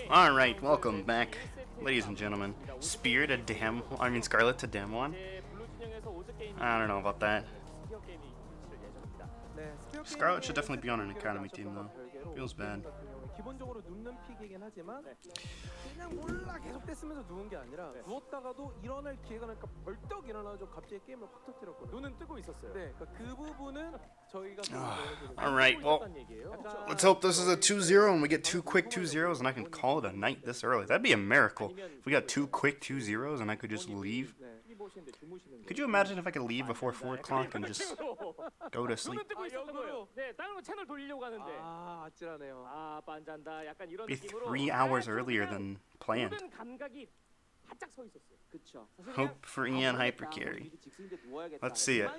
Alright, welcome back, ladies and gentlemen. Spear to Scarlet to Damwon. I don't know about that. Scarlet should definitely be on an academy team though. Feels bad. 기본적으로 눕는 픽이긴 하지만 그냥 몰라 계속 뗐으면서 누운 게 아니라 누웠다가도 일어날 기회가 나니까 벌떡 일어나서 갑자기 게임을 확 터뜨렸거든요. 눈은 뜨고 있었어요. 네, 그러니까 그 부분은 저희가 Alright, well, let's hope this is a 2-0 and we get two quick 2-0s and I can call it a night this early. That'd be a miracle. If we got two quick 2-0s and I could just leave. Could you imagine if I could leave before 4 o'clock and just go to sleep? Be 3 hours earlier than planned. Hope for Ian Hypercarry. Let's see it.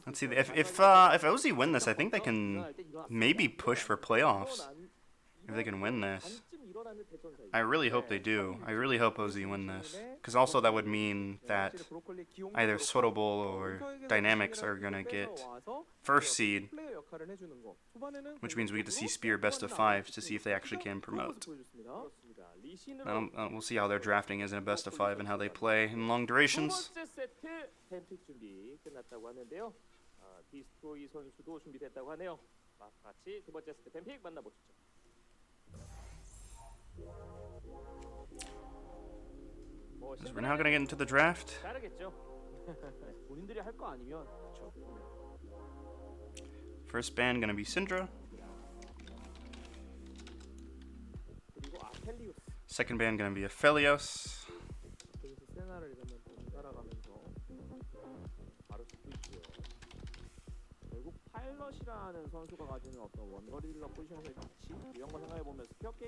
Let's see. If OZ win this, I think they can maybe push for playoffs. If they can win this. I really hope they do. I really hope OZ win this. Because also that would mean that either Sorobol or Dynamics are going to get first seed. Which means we get to see Spear best of 5 to see if they actually can promote. We'll see how their drafting is in a best of 5 and how they play in long durations. We're now going to get into the draft. First band going to be Syndra. Second band going to be Aphelios.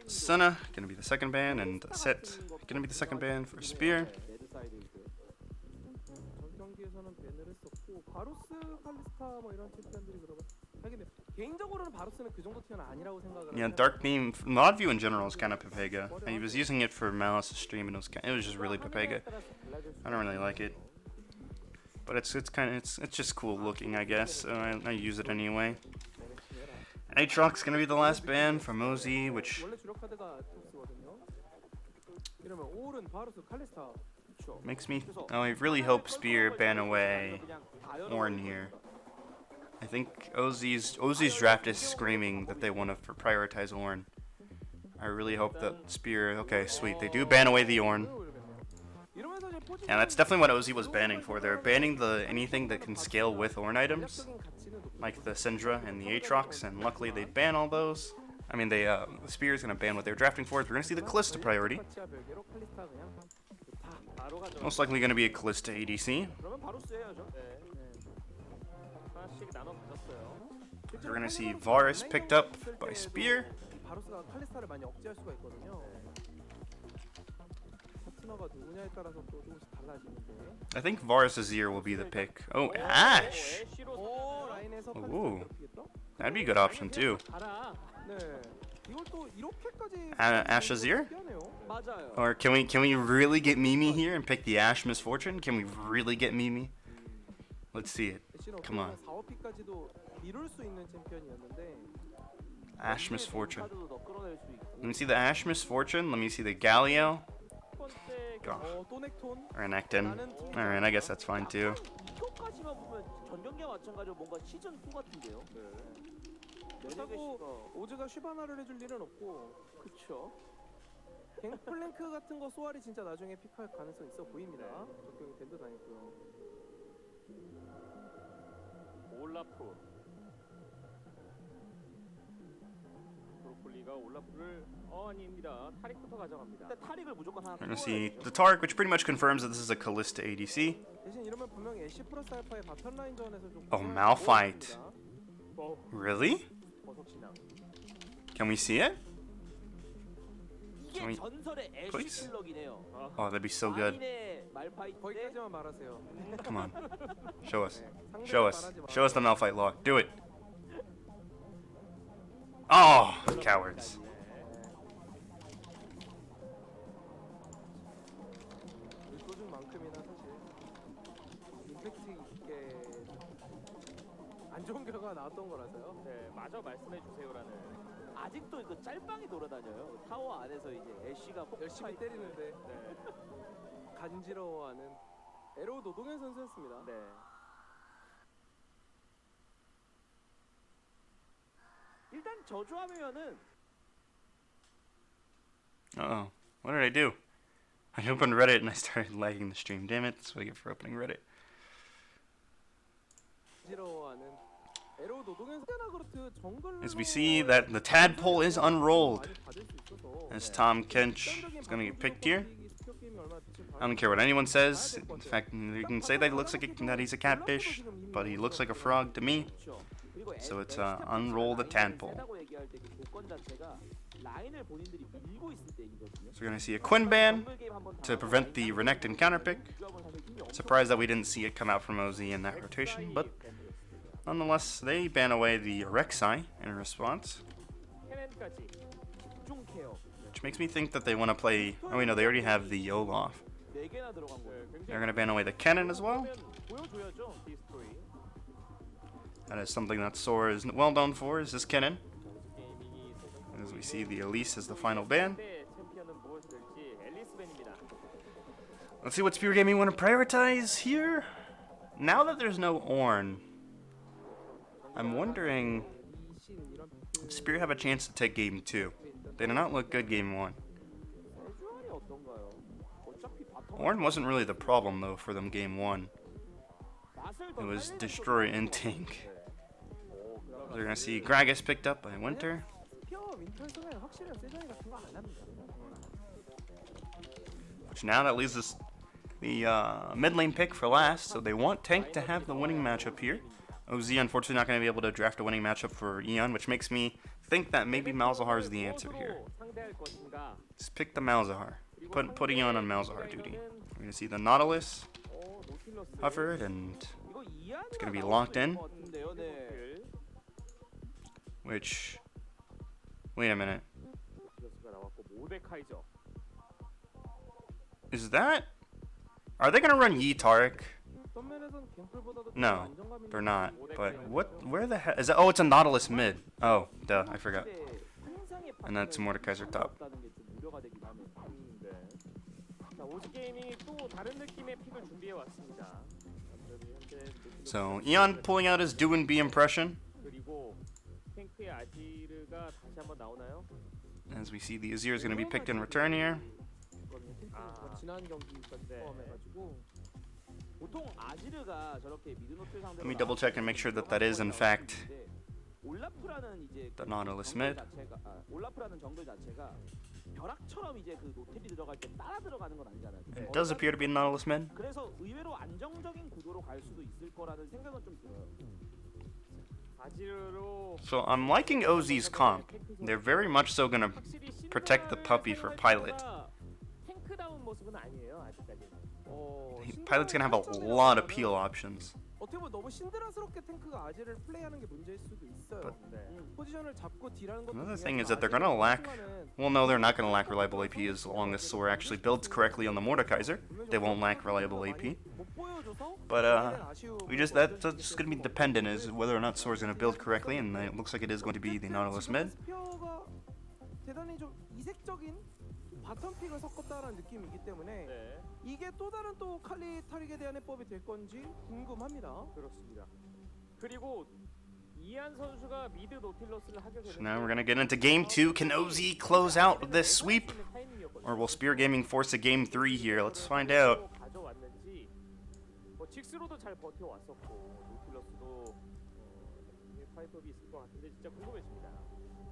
Senna gonna be the second band, and Set gonna be the second band for Spear. Yeah, Dark Beam, Mod View in general is kind of Pepega. I was using it for Malice's stream, and it was just really Pepega. I don't really like it. But it's just cool looking, I guess. So I use it anyway. Aatrox's gonna be the last band from OZ, which makes me. Oh, I really hope Spear ban away Ornn here. I think OZ's draft is screaming that they want to prioritize Ornn. I really hope that Spear. Okay, sweet. They do ban away the Ornn. Yeah, that's definitely what OZ was banning for. They're banning anything that can scale with Ornn items, like the Syndra and the Aatrox, and luckily they ban all those. I mean, the Spear is going to ban what they're drafting for. We're going to see the Callista priority. Most likely going to be a Callista ADC. We're going to see Varus picked up by Spear. I think Varus Azir will be the pick. Oh, Ashe! Ooh, that'd be a good option too. Ashe Azir? Or can we really get Mimi here and pick the Ashe Misfortune? Can we really get Mimi? Let's see it. Come on. Ashe Misfortune. Let me see the Ashe Misfortune. Let me see the Galio. Oh. Or Renekton. Alright, I guess that's fine too. We're going to see the Taric, which pretty much confirms that this is a Callista ADC. Oh, Malphite. Really? Can we see it? Can we, please? Oh, that'd be so good. Come on. Show us. Show us. Show us the Malphite log. Do it. Oh, cowards. 안 좋은 결과가 나왔던 거라서요. 네, 마저 말씀해 주세요라는 아직도 그 짤방이 돌아다녀요. 타워 안에서 이제 애쉬가 열심히 때리는데 간지러워하는 에로 노동현 선수였습니다. 네. 일단 저조하면은 Uh-oh. What did I do? I opened Reddit and I started lagging the stream. Damn it. That's what I get for opening Reddit. 간지러워하는 에로 노동현 선수 정글로 As we see that the tadpole is unrolled. As Tom Kench is going to get picked here. I don't care what anyone says. In fact, you can say that he looks like that he's a catfish, but he looks like a frog to me. So it's unroll the tadpole. So we're going to see a Quinn ban to prevent the Renekton counterpick. Surprised that we didn't see it come out from OZ in that rotation, but nonetheless, they ban away the Rek'Sai in response. Which makes me think that they want to play... Oh wait, no, they already have the Olaf. They're going to ban away the Kennen as well. That is something that Sora is well known for, is this Kennen. As we see the Elise as the final ban. Let's see what Spear Gaming want to prioritize here. Now that there's no Ornn, I'm wondering, does Spear have a chance to take game 2? They did not look good game 1. Ornn wasn't really the problem though for them game 1. It was destroy and tank. We're gonna see Gragas picked up by Winter. Which now that leaves us the mid lane pick for last, so they want Tank to have the winning matchup here. OZ unfortunately not going to be able to draft a winning matchup for Eon, which makes me think that maybe Malzahar is the answer here. Just pick the Malzahar. Put Eon on Malzahar duty. We're going to see the Nautilus hovered, and it's going to be locked in. Which... Wait a minute. Is that... Are they going to run Yi Taric? No, they're not. But what? Where the hell is that? Oh, it's a Nautilus mid. Oh, duh, I forgot. And that's Mordekaiser top. So Eon pulling out his do and be impression. As we see the Azir is going to be picked in return here. Let me double check and make sure that that is in fact the Nautilus mid. It does appear to be Nautilus mid. So I'm liking OZ's comp. They're very much so gonna protect the puppy for Pilot. Pilot's gonna have a lot of peel options. Another thing is that they're gonna lack... Well, no, they're not gonna lack reliable AP as long as Sora actually builds correctly on the Mordekaiser. They won't lack reliable AP. But that's just gonna be dependent as whether or not Sora's gonna build correctly, and it looks like it is going to be the Nautilus mid. 바텀픽을 섞었다라는 느낌이기 때문에 이게 또 다른 또 칼리 타릭에 대한 해법이 될 건지 궁금합니다. 그렇습니다. 그리고 이안 선수가 미드 노틸러스를 하게 되는. So now we're gonna get into game 2. Can OZ close out this sweep, or will Spear Gaming force a game 3 here? Let's find out. 직스로도 잘 버텨왔었고 노틸러스도 파이법이 있을 것 같은데 진짜 궁금해집니다.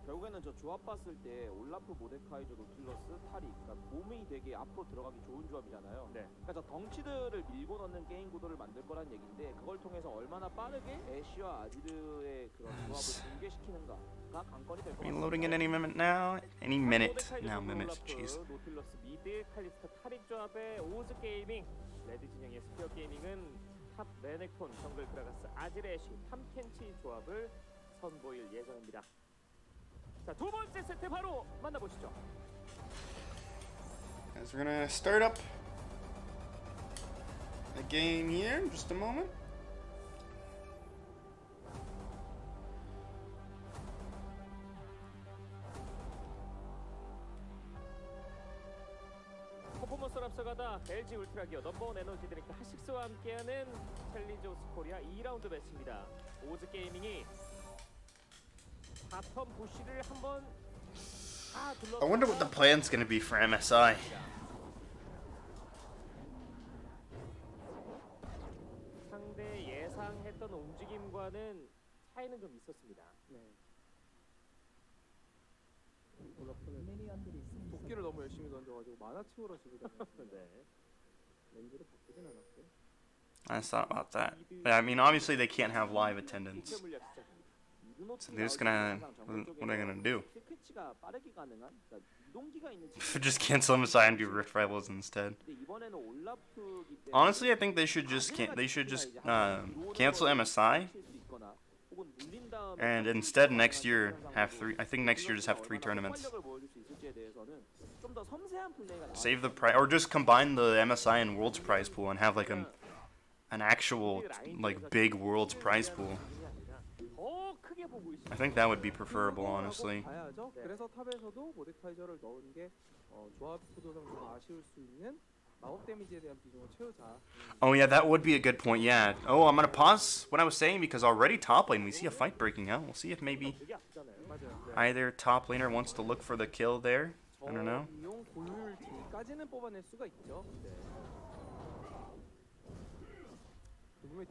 결국에는 저 조합 봤을 때 올라프, 모데카이저, 노틸러스, 타릭, 그러니까 몸이 되게 앞으로 들어가기 좋은 조합이잖아요. 네. 그러니까 저 덩치들을 밀고 넣는 게임 구도를 만들 거란 얘기인데 그걸 통해서 얼마나 빠르게 애쉬와 아지르의 그런 조합을 붕괴시키는가가 관건이 될 것 같습니다. Loading in any minute now. Any minute now. Minute. Jeez. 노틸러스 미드, 칼리스타, 타릭 조합의 오즈 게이밍, 레드 진영의 스피어 게이밍은 탑 레넥톤, 정글 그라가스, 아지르, 애쉬, 탐켄치 조합을 선보일 예정입니다. 자, 두 번째 세트 바로 만나보시죠. As we're gonna start up the game here in just a moment. 때마다 LG 울트라 기어 넘버원 에너지 드링크 핫식스와 함께하는 챌린저 우스 코리아 2라운드 매치입니다. 오즈 게이밍이 바텀 부시를 한번 I wonder what the plan's gonna be for MSI. 상대 예상했던 움직임과는 차이는 좀 있었습니다. 네. 도끼를 너무 열심히 던져가지고 만화 치우러 집을 네. 렌즈를 바꾸진 않았고. I thought about that. Yeah, I mean, obviously they can't have live attendance. So they're just gonna, what are they gonna do? 스위치가 빠르게 가능한 그러니까 이동기가 있는 Just cancel MSI and do Rift Rivals instead. 근데 이번에는 올라프기 때문에 Honestly, I think they should just cancel MSI 혹은 물린 다음에 and instead next year have three. I think next year just have 3 tournaments. 활력을 보여줄 수 있을지에 대해서는 좀 더 섬세한 플레이가 나와야 Save the prize, or just combine the MSI and Worlds prize pool and have like an actual like big Worlds prize pool. 더 크게 보고 있습니다. I think that would be preferable, honestly. 봐야죠. 그래서 탑에서도 모데카이저를 넣은 게 조합 구도상 좀 아쉬울 수 있는 마법 데미지에 대한 비중을 채우자. Oh yeah, that would be a good point. Yeah. Oh, I'm gonna pause what I was saying because already top lane we see a fight breaking out. We'll see if maybe 되게 아프잖아요. 맞아요. either top laner wants to look for the kill there. I don't know. 이용 고율 D까지는 뽑아낼 수가 있죠.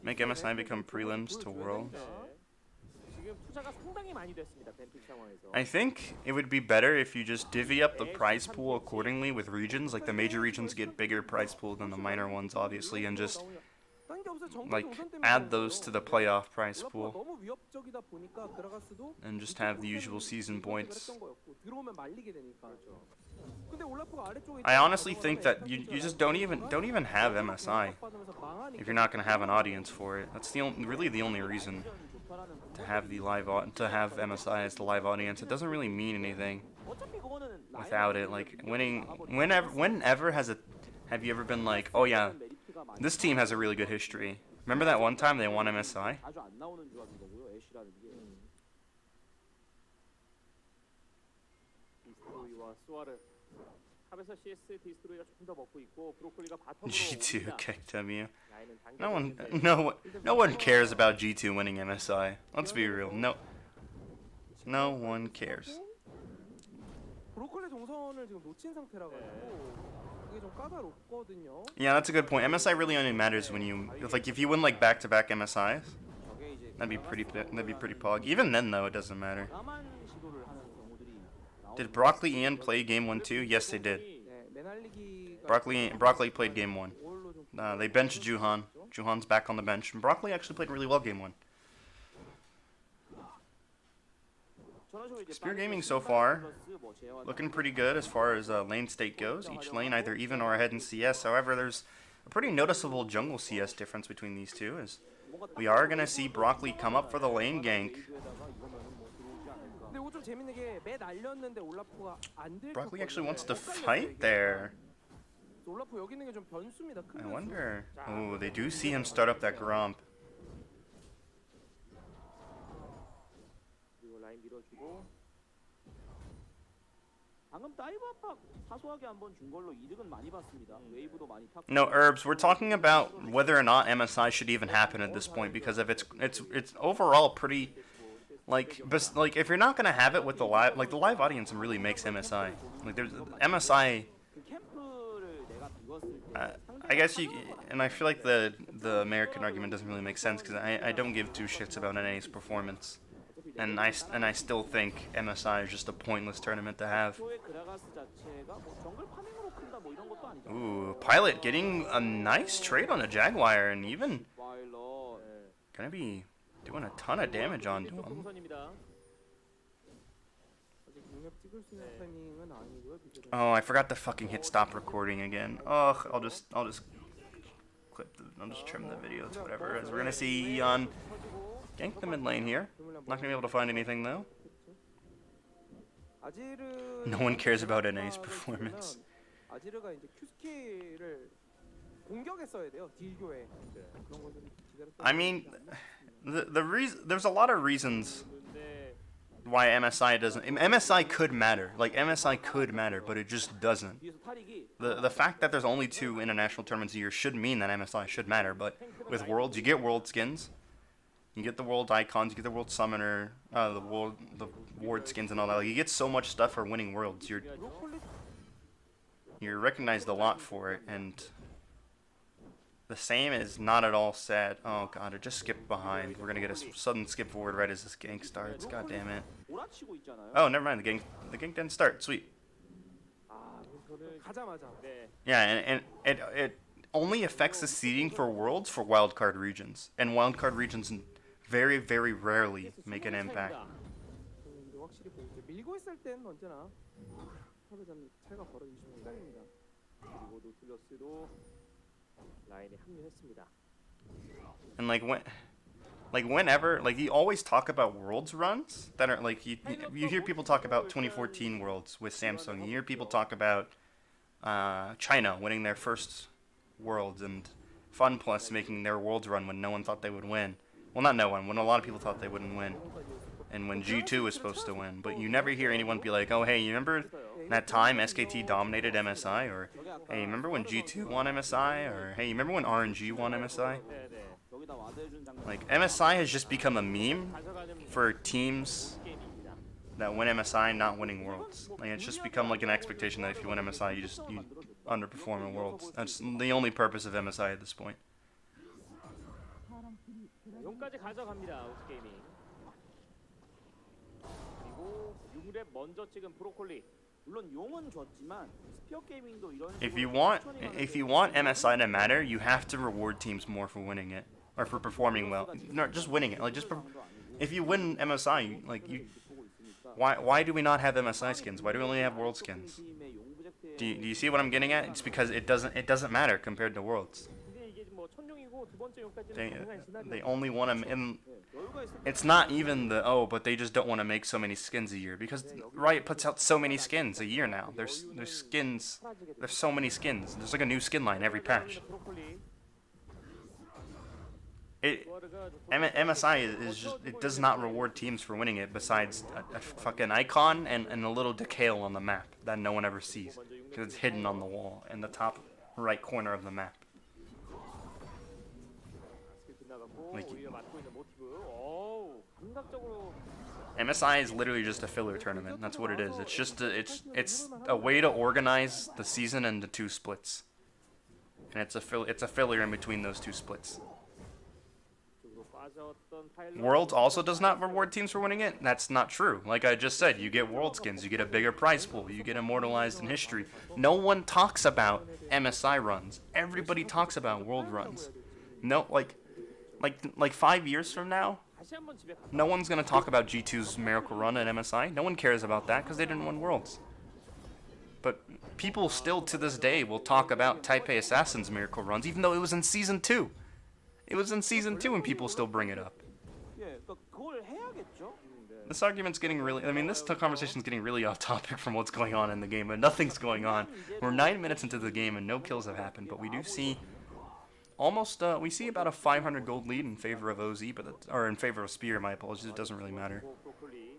Make MSI become prelims to Worlds. 지금 투자가 상당히 많이 됐습니다. 뱀픽 상황에서. I think it would be better if you just divvy up the prize pool accordingly with regions. Like the major regions get bigger prize pool than the minor ones, obviously, and just like add those to the playoff prize pool 너무 위협적이다 보니까 들어갈 수도 and just have the usual season points. 들어오면 말리게 되니까. 근데 올라프가 아래쪽에 I honestly think that you just don't even have MSI if you're not gonna have an audience for it. That's really the only reason to have MSI as the live audience. It doesn't really mean anything without it. Like whenever have you ever been like, oh yeah, this team has a really good history. Remember that one time they won MSI? 자주 안 나오는 조합인 거고요. 애쉬라는 게. 디스트로이와 수아르 탑에서 CS 디스트로이가 조금 더 먹고 있고 브로콜리가 바텀으로 G2 옵니다. kicked W. 라인은 No one cares about G2 winning MSI. Let's be real. No one cares. 브로콜리 동선을 지금 놓친 상태라 가지고 그게 좀 까다롭거든요. Yeah, that's a good point. MSI really only matters when if you win like back-to-back MSIs. 저게 이제 That'd be pretty pog. Even then though, it doesn't matter. 나만 시도를 하는 경우들이 Did Broccoli Ian play game 1 too? Yes, they did. 네, 매날리기가 Broccoli played game 1. 올로 좀 They benched Juhan. Juhan's back on the bench. And Broccoli actually played really well game 1. 전화적으로 이제 Spear Gaming so far looking pretty good as far as lane state goes. Each lane either even or ahead in CS. However, there's a pretty noticeable jungle CS difference between these two. As we are gonna see Broccoli come up for the lane gank. 근데 이거 좀 재밌는 게 매 날렸는데 올라프가 안 들켰거든요. Broccoli actually wants to fight there. 올라프 여기 있는 게 좀 변수입니다. 큰 I 변수. wonder. Oh, they do see him start up that Gromp. 그리고 라인 밀어주고 방금 다이브 압박 사소하게 한번 준 걸로 이득은 많이 봤습니다. 웨이브도 많이 탔고. No, Herbs, we're talking about whether or not MSI should even happen at this point because if it's overall pretty like if you're not gonna have it with the live audience really makes MSI. Like there's MSI. 그 캠프를 내가 비웠을 때 I guess and I feel like the American argument doesn't really make sense because I don't give two shits about NA's performance, and I still think MSI is just a pointless tournament to have. 초의 그라가스 자체가 뭐 정글 파밍으로 큰다 뭐 이런 것도 아니죠. Ooh, Pilot getting a nice trade on a Jaguar and even 파일럿 gonna be doing a ton of damage onto him. 동선입니다. 아직 용역 찍을 수 있는 타이밍은 아니고요. Oh, I forgot to fucking hit stop recording again. Ugh, I'll just trim the video to whatever. As we're gonna see Eon gank the mid lane here. Not gonna be able to find anything though. 아지르 No one cares about NA's performance. 아지르가 이제 Q 스킬을 공격에 써야 돼요. 딜교에. 그런 거좀 기다렸다. I mean, the reason there's a lot of reasons. 근데 why MSI doesn't. MSI could matter. Like, MSI could matter, but it just doesn't. 뒤에서 탈익이 The fact that there's only 2 international tournaments a year should mean that MSI should matter, but with Worlds, you get World skins. You get the World icons, you get the World Summoner, the Ward skins and all that. Like, you get so much stuff for winning Worlds. You're recognized a lot for it, and the same is not at all said. Oh god, it just skipped behind. We're gonna get a sudden skip forward right as this gank starts. God damn it. 몰아치고 있잖아요. Oh, never mind. The gank didn't start. Sweet. 가자마자. 네. Yeah, and it only affects the seeding for Worlds for wildcard regions, and wildcard regions very, very rarely make an impact. 근데 확실히 보이죠. 밀고 있을 땐 언제나 탑에전 차이가 벌어지기 시작입니다. 그리고 노틸러스도 라인에 합류했습니다. And whenever, like, you always talk about Worlds runs that are like you hear people talk about 2014 Worlds with Samsung. You hear people talk about China winning their first Worlds and FunPlus making their Worlds run when no one thought they would win. Well, not no one, when a lot of people thought they wouldn't win. And when G2 was supposed to win. But you never hear anyone be like, oh, hey, you remember that time SKT dominated MSI? Or, hey, remember when G2 won MSI? Or, hey, you remember when RNG won MSI? 네, 네. 여기다 와드해준 장면. Like, MSI has just become a meme 가져가는 for teams 게임입니다. that win MSI not winning Worlds. Like, it's just become like an expectation that if you win MSI, you underperform in Worlds. That's the only purpose of MSI at this point. 용까지 가져갑니다. 오스 게이밍. 그리고 6렙 먼저 찍은 브로콜리. 물론 용은 줬지만 스피어 게이밍도 이런 If 식으로 you want MSI to matter, you have to reward teams more for winning it or for performing well. No, just winning it. Like, if you win MSI, why do we not have MSI skins? Why do we only have World skins? Do you see what I'm getting at? It's because it doesn't matter compared to Worlds. 근데 이게 뭐 천룡이고 두 번째 용까지는 가능한 시나리오. They only want them in. It's not even the but they just don't want to make so many skins a year because Riot puts out so many skins a year now. There's skins. There's so many skins. There's like a new skin line every patch. 브로콜리. MSI is just, it does not reward teams for winning it besides a fucking icon and a little decal on the map that no one ever sees because it's hidden on the wall in the top right corner of the map. 스킬 빗나갔고 Like- 오히려 맡고 있는 모티브. 어우, 감각적으로 MSI is literally just a filler tournament. That's what it is. It's just it's a way to organize the season into 2 splits, and it's a filler in between those 2 splits. 쪽으로 빠졌던 파일럿. Worlds also does not reward teams for winning it. That's not true. Like I just said, you get World skins, you get a bigger prize pool, you get immortalized in history. No one talks about MSI runs. Everybody talks about World runs. No, like 5 years from now, 다시 한번 집에 가. no one's gonna talk about G2's miracle run at MSI. No one cares about that because they didn't win Worlds. But people still to this day will talk about Taipei Assassin's miracle runs, even though it was in Season 2. It was in Season 2 and people still bring it up. 예, 그러니까 그걸 해야겠죠. This argument's getting really, I mean, this conversation's getting really off topic from what's going on in the game, but nothing's going on. We're 9 minutes into the game and no kills have happened, but we do see almost, we see about a 500 gold lead in favor of OZ, or in favor of Spear, my apologies, it doesn't really matter. 브로콜리.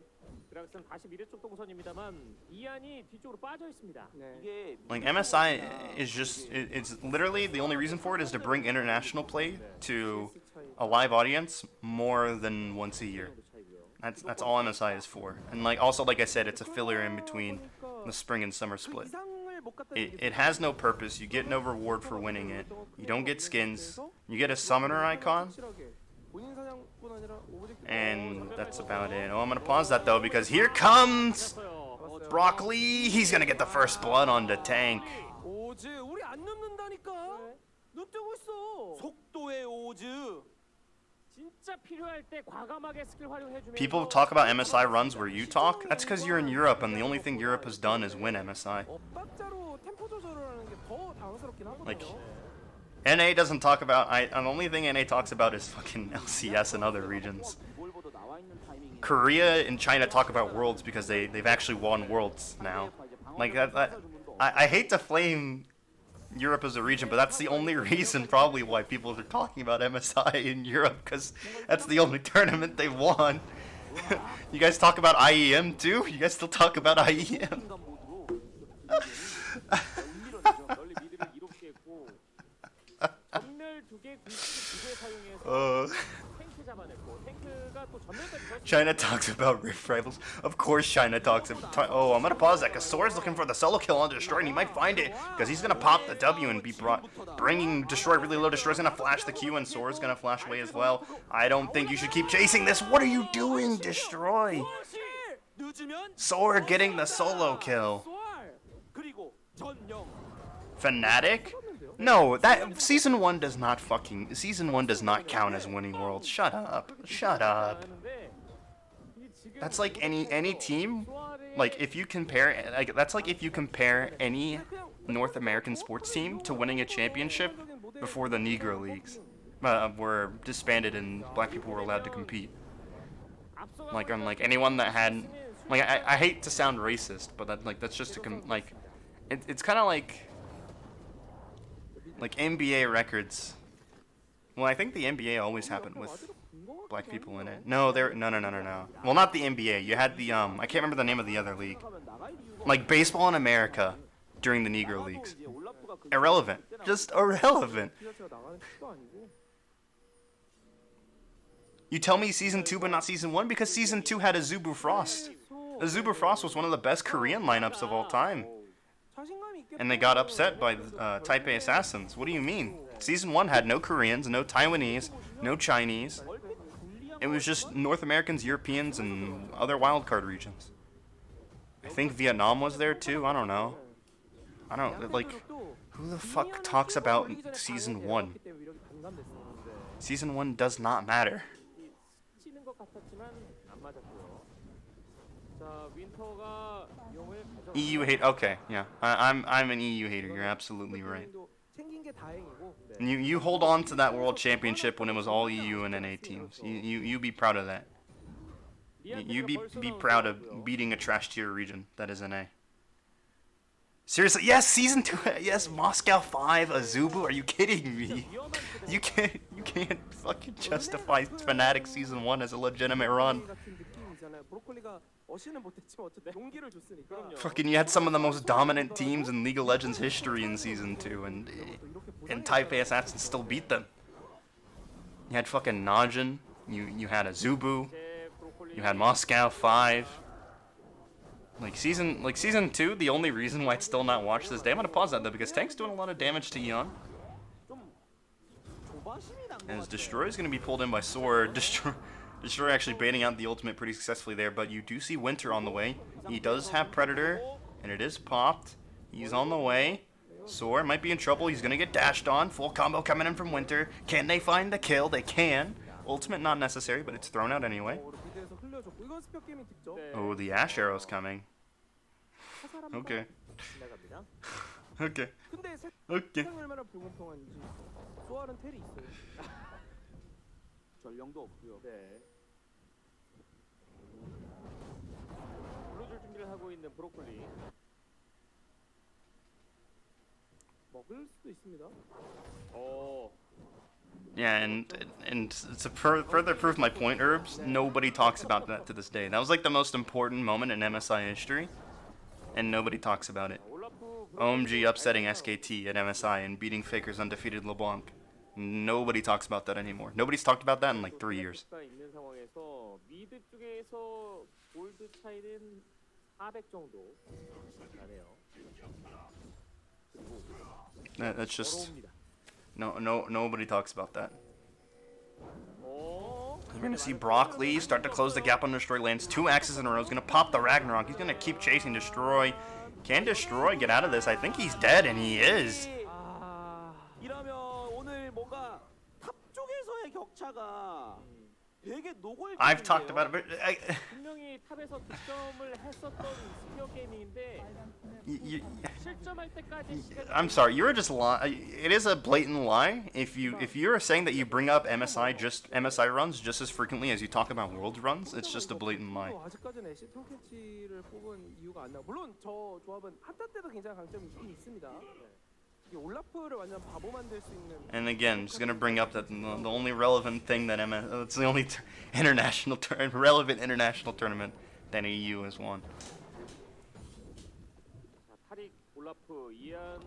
드락슨 다시 미래 쪽 동선입니다만 이안이 뒤쪽으로 빠져 있습니다. 네. 이게 Like, MSI is just, it's literally, the only reason for it is to bring international play to a live audience more than once a year. That's all MSI is for. And like also like I said, it's a filler in between the spring and summer split. 이상을 못 갖다 It has no purpose. You get no reward for winning it. You don't get skins. You get a summoner icon, 본인 사냥뿐 아니라 오브젝트 and that's about it. Oh, I'm gonna pause that though because here comes 어, Broccoli. He's gonna get the first blood on the tank. 오즈 우리 안 눕는다니까. 눈 뜨고 있어. 속도의 오즈. 진짜 필요할 때 과감하게 스킬 활용해주면 People talk about MSI runs where you talk. That's because you're in Europe, and the only thing Europe has done is win MSI. 엇박자로 템포 조절을 하는 게 더 당황스럽긴 하거든요. Like, NA doesn't talk about. The only thing NA talks about is fucking LCS and other regions. 볼보도 나와 있는 타이밍에 Korea and China talk about Worlds because they've actually won Worlds now. Like I hate to flame Europe as a region, but that's the only reason probably why people are talking about MSI in Europe because that's the only tournament they won. You guys talk about IEM too? You guys still talk about IEM? 인간 모드로 밀어내죠. 널리 미드를 이롭게 했고 전멸 2개, 굴 2개 사용해서 탱크 잡아냈고 탱크가 또 전멸까지 더 China talks about Rift Rivals. Of course China talks about... Oh, I'm gonna pause that because Sora's looking for the solo kill on Destroy and he might find it because he's gonna pop the W and be bringing Destroy really low. Destroy's gonna flash the Q and Sora's gonna flash away as well. I don't think you should keep chasing this. What are you doing, Destroy? Sora getting the solo kill. 그리고 전령 Fnatic? No, that Season 1 does not count as winning worlds. Shut up. Shut up. That's like any team. Like if you compare that's like if you compare any North American sports team to winning a championship before the Negro Leagues were disbanded and black people were allowed to compete. Like unlike anyone that had I hate to sound racist, but that's just it's kind of like NBA records. Well, I think the NBA always happened with black people in it. No. Well, not the NBA. You had the I can't remember the name of the other league. Like baseball in America during the Negro Leagues. Irrelevant. Just irrelevant. You tell me Season 2 but not Season 1 because Season 2 had Azubu Frost. Azubu Frost was one of the best Korean lineups of all time. And they got upset by Taipei Assassins. What do you mean? Season 1 had no Koreans, no Taiwanese, no Chinese. It was just North Americans, Europeans, and other wildcard regions. I think Vietnam was there too. I don't know. Who the fuck talks about Season 1? Season 1 does not matter. 치는 것 같았지만 안 맞았고요. 자, 윈터가 용을 가져. EU hate. Okay, yeah. I'm an EU hater. You're absolutely right. 챙긴 게 다행이고. You hold on to that world championship when it was all EU and NA teams. You be proud of that. You be proud of beating a trash tier region that is NA. Seriously, yes, Season 2, yes, Moscow 5, Azubu, are you kidding me? You can't fucking justify Fnatic Season 1 as a legitimate run. Fucking, you had some of the most dominant teams in League of Legends history in Season 2, and Taipei Assassins still beat them. You had fucking Najin, you had Azubu, you had Moscow 5. Like season 2, the only reason why it's still not watched this day. I'm gonna pause that though because Tank's doing a lot of damage to Eon. And his Destroy is gonna be pulled in by Sword. Destroy actually baiting out the ultimate pretty successfully there, but you do see Winter on the way. He does have Predator, and it is popped. He's on the way. Sword might be in trouble. He's gonna get dashed on. Full combo coming in from Winter. Can they find the kill? They can. Ultimate not necessary, but it's thrown out anyway. Oh, the Ash Arrow's coming. Okay. Okay. Okay. 전령도 없고요. 네. 불러줄 준비를 하고 있는 브로콜리. 먹을 수도 있습니다. Yeah, and to further prove my point, Herbs, nobody talks about that to this day. That was like the most important moment in MSI history, and nobody talks about it. OMG upsetting SKT at MSI and beating Faker's undefeated LeBlanc. Nobody talks about that anymore. Nobody's talked about that in like 3 years. 있는 상황에서 미드 쪽에서 골드 차이는 400 정도 나네요. That's just nobody talks about that. We're gonna see Brock Lee start to close the gap on Destroy. Lands 2 axes in a row. He's gonna pop the Ragnarok. He's gonna keep chasing Destroy. Can Destroy get out of this? I think he's dead, and he is. 이러면 오늘 뭔가 탑 쪽에서의 격차가 되게 노골. I've talked about it, but 분명히 탑에서 득점을 했었던 스피어 게이밍인데 실점할 때까지 I'm sorry, you were just lying. It is a blatant lie. If you're saying that you bring up MSI runs just as frequently as you talk about Worlds runs, it's just a blatant lie. 아직까지는 애쉬 톰캐치를 뽑은 이유가 안 나. 물론 저 조합은 한타 때도 굉장히 강점이 있긴 있습니다. 이 올라프를 완전 바보 만들 수 있는. And again, I'm just gonna bring up that the only relevant thing that it's the only relevant international tournament that EU has won. 자, 타릭, 올라프, 이안,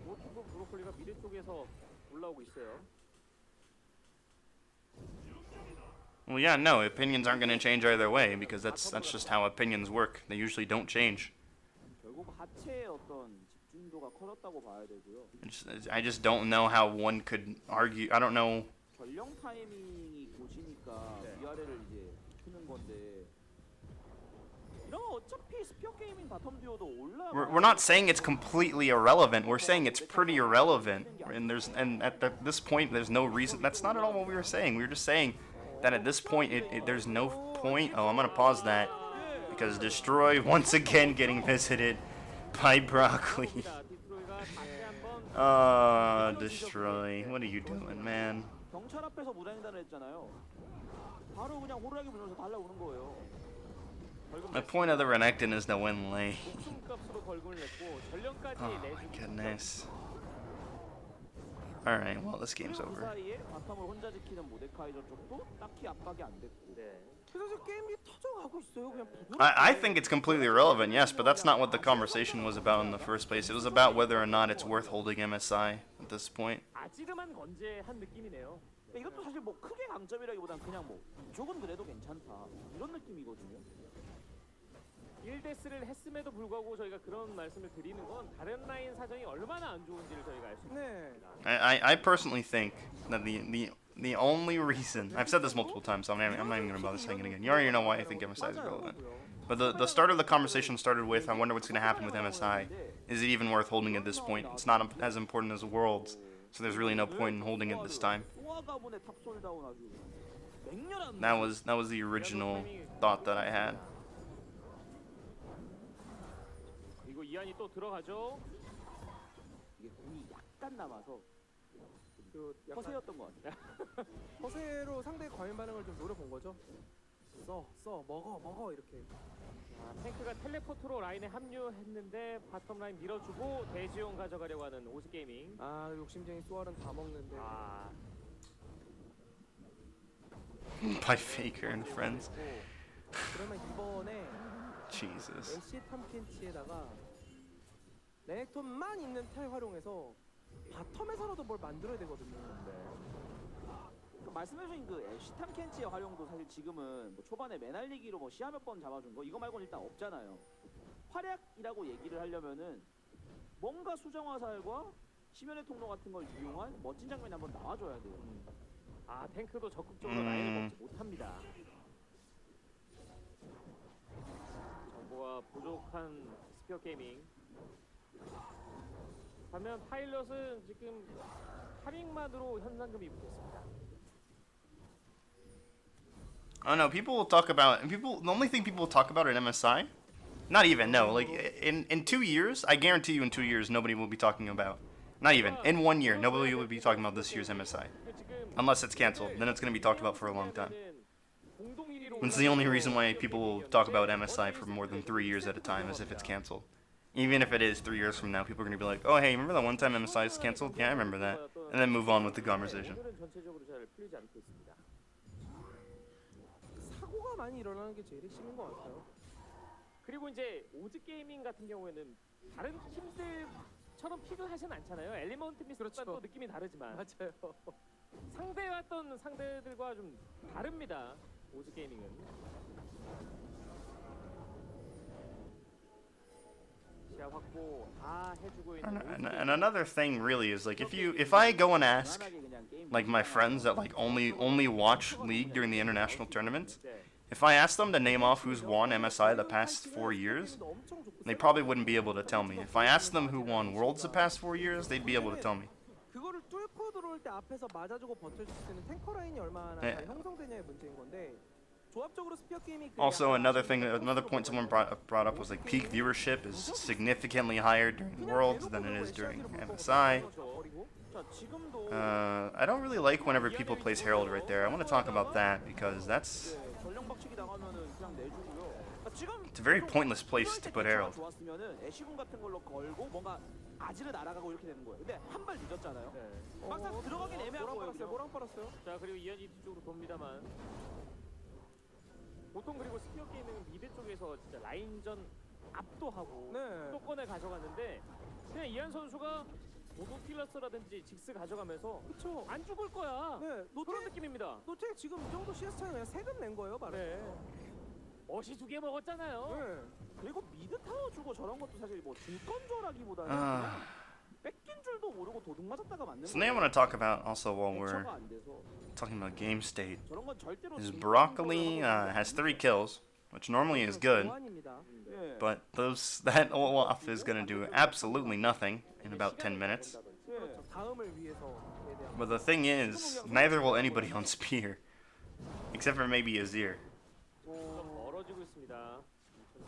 노트북, 브로콜리가 미드 쪽에서 올라오고 있어요. Well, yeah, no, opinions aren't gonna change either way because that's just how opinions work. They usually don't change. 결국 하체의 어떤 집중도가 커졌다고 봐야 되고요. I just don't know how one could argue. I don't know. 전령 타이밍이 고지니까 위아래를 이제 트는 건데 이런 어차피 스피어 게이밍 바텀 듀오도 올라. We're not saying it's completely irrelevant. We're saying it's pretty irrelevant. And at this point, there's no reason. That's not at all what we were saying. We were just saying that at this point, there's no point. Oh, I'm gonna pause that because Destroy once again getting visited by Broccoli. Destroy. What are you doing, man? 경찰 앞에서 무장횡단을 했잖아요. 바로 그냥 호루라기 불면서 달려오는 거예요. The point of the Renekton is to win lane. 값으로 벌금을 냈고 전령까지 Oh my goodness. Alright, well, this game's 그 over. 사이에 바텀을 혼자 지키는 모데카이저 쪽도 딱히 압박이 안 됐고. 그래서 지금 게임이 터져가고 있어요. 그냥 I think it's completely irrelevant, yes, but that's not what the conversation was about in the first place. It was about whether or not it's worth holding MSI at this point. 아지름한 건재한 느낌이네요. 이것도 사실 뭐 크게 강점이라기보단 그냥 뭐 이쪽은 그래도 괜찮다 이런 느낌이거든요. 1대스를 했음에도 불구하고 저희가 그런 말씀을 드리는 건 다른 라인 사정이 얼마나 안 좋은지를 저희가 알 수 있습니다. I personally think that the only reason I've said this multiple times, so I'm not even gonna bother saying it again. You already know why I think MSI is relevant. But the start of the conversation started with, I wonder what's gonna happen with MSI. Is it even worth holding at this point? It's not as important as Worlds, so there's really no point in holding it this time. That was the original thought that I had. 그리고 이안이 또 들어가죠. 이게 공이 약간 남아서 그 약간 허세였던 것 같아요. 허세로 상대의 과민 반응을 좀 노려본 거죠. 써 먹어 이렇게. 자, 탱크가 텔레포트로 라인에 합류했는데 바텀 라인 밀어주고 대지용 가져가려고 하는 오즈게이밍. 아 욕심쟁이 수월은 다 먹는데. 아, By Faker and friends. 그러면 이번에 Jesus. 애쉬 탐켄치에다가 레넥톤만 있는 텔 활용해서 바텀에서라도 뭘 만들어야 되거든요. 그 말씀해주신 그 애쉬탐 켄치의 활용도 사실 지금은 뭐 초반에 매날리기로 뭐 시야 몇 번 잡아준 거 이거 말고는 일단 없잖아요. 활약이라고 얘기를 하려면은 뭔가 수정화살과 심연의 통로 같은 걸 이용한 멋진 장면이 한번 나와줘야 돼요. 아 탱크도 적극적으로 라인을 먹지 못합니다. 정보가 부족한 스피어 게이밍. 반면 파일럿은 지금 타밍만으로 현상금이 붙었습니다. I don't know. People will talk about people. The only thing people will talk about at MSI, not even no. Like in 2 years, I guarantee you, in 2 years, nobody will be talking about. Not even in 1 year, nobody will be talking about this year's MSI, unless it's canceled. Then it's going to be talked about for a long time. It's the only reason why people will talk about MSI for more than 3 years at a time, is if it's canceled. Even if it is 3 years from now, people are going to be like, "Oh, hey, remember that one time MSI is canceled? Yeah, I remember that," and then move on with the conversation. 전체적으로 잘 풀리지 않고 있습니다. 사고가 많이 일어나는 게 제일 핵심인 것 같아요. 그리고 이제 오즈 게이밍 같은 경우에는 다른 팀들처럼 픽을 하진 않잖아요. 엘리먼트 미스랑 그렇죠. 또 느낌이 다르지만 맞아요. 상대했던 상대들과 좀 다릅니다. 오즈 게이밍은. 시야 확보 다 해주고 있는 오즈 And 게이밍. another thing really is like if I go and ask like my friends that like only watch League during the international tournaments, if I ask them to name off who's won MSI the past 4 years, they probably wouldn't be able to tell me. If I asked them who won Worlds the past 4 years, they'd be able to tell me. 그거를 뚫고 들어올 때 앞에서 맞아주고 버텨줄 수 있는 탱커 라인이 얼마나 네. 잘 형성되냐의 문제인 건데 조합적으로 스피어 게임이 그 Also, 약간 another point someone brought up was like peak viewership is significantly higher during Worlds than it is during MSI. 자, 지금도 I don't really like whenever people place Herald right there. I want to talk about that because that's 전령 박치기 당하면은 그냥 내주고요. 그러니까 지금 It's a very pointless place to put Herald. 좋았으면은 애쉬군 같은 걸로 걸고 뭔가 아지를 날아가고 이렇게 되는 거예요. 근데 한 발 늦었잖아요. 네. 막상 들어가긴 애매한 거예요. 뭐랑 그냥. 뭐랑 빨았어요? 자 그리고 이현이 뒤쪽으로 돕니다만 보통 그리고 스피어 게임은 미드 쪽에서 진짜 라인전 압도하고 네. 수도권을 가져갔는데 그냥 이한 선수가 오도필러스라든지 직스 가져가면서 그쵸. 안 죽을 거야. 네. 그런 느낌입니다. 노텍 지금 이 정도 CS 차이 그냥 3급 낸 거예요, 바로. 네. 어시 2개 먹었잖아요. 네. 그리고 미드 타워 주고 저런 것도 사실 뭐 줄건조라기보다는 Uh, 그냥 뺏긴 줄도 모르고 도둑 맞았다가 맞는 something I want to talk about also while we're 대처가 안 돼서 talking about game state 저런 건 절대로 is 진 Broccoli 거라고 has 3 kills, which normally is good, 보안입니다. 예. but that Olaf is gonna do absolutely nothing in about 10 minutes. 예. 그렇죠. 다음을 위해서 대한. But the thing is, neither will anybody on Spear, except for maybe Azir. 좀 멀어지고 있습니다.